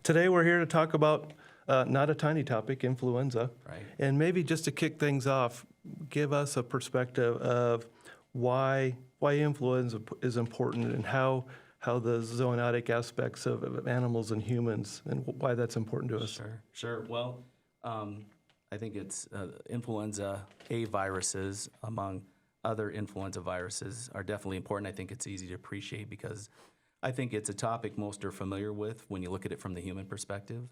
Today we're here to talk about not a tiny topic, influenza. Right. And maybe just to kick things off, give us a perspective of why influenza is important and how the zoonotic aspects of animals and humans and why that's important to us. Sure. Well, I think it's influenza A viruses among other influenza viruses are definitely important. I think it's easy to appreciate because I think it's a topic most are familiar with when you look at it from the human perspective.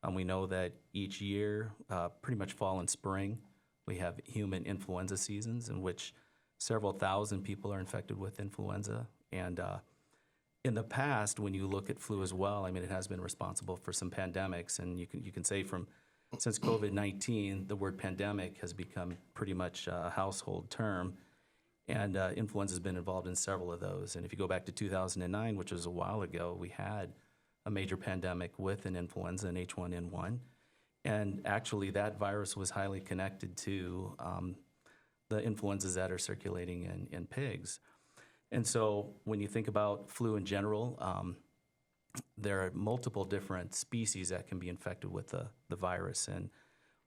We know that each year, pretty much fall and spring, we have human influenza seasons in which several thousand people are infected with influenza. And in the past, when you look at flu as well, I mean, it has been responsible for some pandemics. And you can say since COVID-19, the word pandemic has become pretty much a household term. And influenza has been involved in several of those. And if you go back to 2009, which was a while ago, we had a major pandemic with an influenza, an H1N1. And actually, that virus was highly connected to the influenzas that are circulating in pigs. And so when you think about flu in general, there are multiple different species that can be infected with the virus. And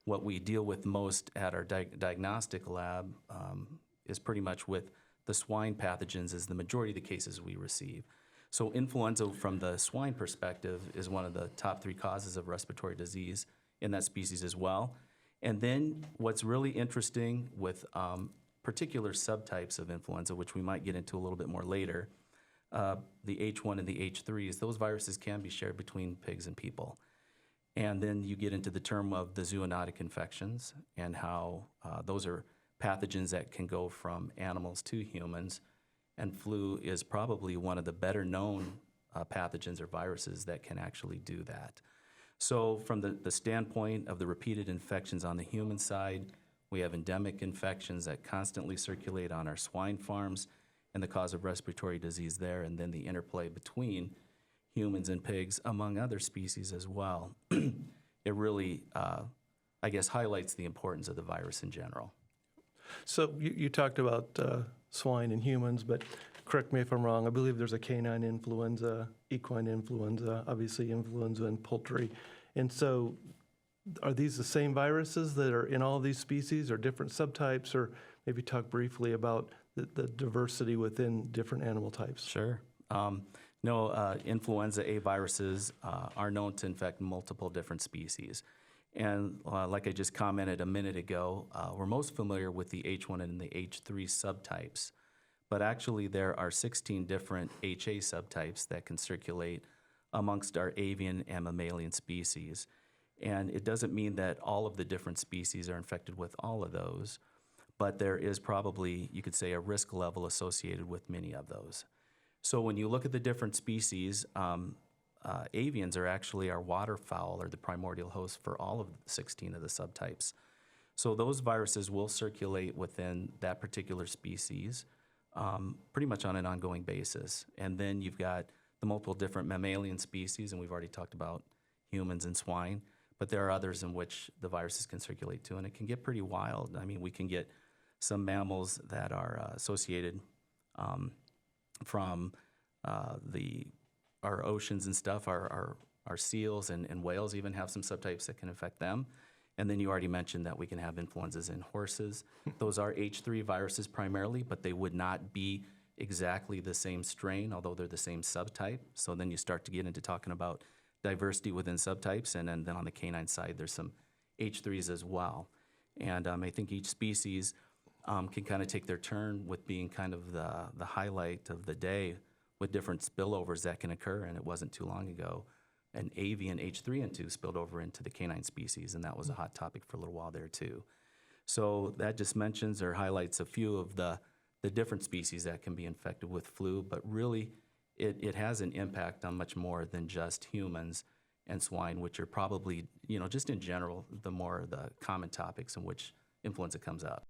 what we deal with most at our diagnostic lab is pretty much with the swine pathogens is the majority of the cases we receive. So influenza from the swine perspective is one of the top 3 causes of respiratory disease in that species as well. And then what's really interesting with particular subtypes of influenza, which we might get into a little bit more later, the H1 and the H3s, those viruses can be shared between pigs and people. And then you get into the term of the zoonotic infections and how those are pathogens that can go from animals to humans. And flu is probably one of the better known pathogens or viruses that can actually do that. So from the standpoint of the repeated infections on the human side, we have endemic infections that constantly circulate on our swine farms and the cause of respiratory disease there, and then the interplay between humans and pigs, among other species as well. It really, I guess, highlights the importance of the virus in general. So you talked about swine and humans, but correct me if I'm wrong, I believe there's a canine influenza, equine influenza, obviously influenza in poultry. And so are these the same viruses that are in all these species or different subtypes, or maybe talk briefly about the diversity within different animal types? Sure. Influenza A viruses are known to infect multiple different species. And like I just commented a minute ago, we're most familiar with the H1 and the H3 subtypes. But actually, there are 16 different HA subtypes that can circulate amongst our avian and mammalian species. And it doesn't mean that all of the different species are infected with all of those, but there is probably, you could say, a risk level associated with many of those. So when you look at the different species, avians are actually our waterfowl or the primordial host for all of the 16 of the subtypes. So those viruses will circulate within that particular species pretty much on an ongoing basis. And then you've got the multiple different mammalian species, and we've already talked about humans and swine, but there are others in which the viruses can circulate too, and it can get pretty wild. I mean, we can get some mammals that are associated from our oceans and stuff, our seals and whales even have some subtypes that can affect them. And then you already mentioned that we can have influenzas in horses. Those are H3 viruses primarily, but they would not be exactly the same strain, although they're the same subtype. So then you start to get into talking about diversity within subtypes. And then on the canine side, there's some H3s as well. And I think each species can kind of take their turn with being kind of the highlight of the day with different spillovers that can occur. And it wasn't too long ago, an avian H3N2 spilled over into the canine species, and that was a hot topic for a little while there too. So that just mentions or highlights a few of the different species that can be infected with flu, but really it has an impact on much more than just humans and swine, which are probably, just in general, the more the common topics in which influenza comes up.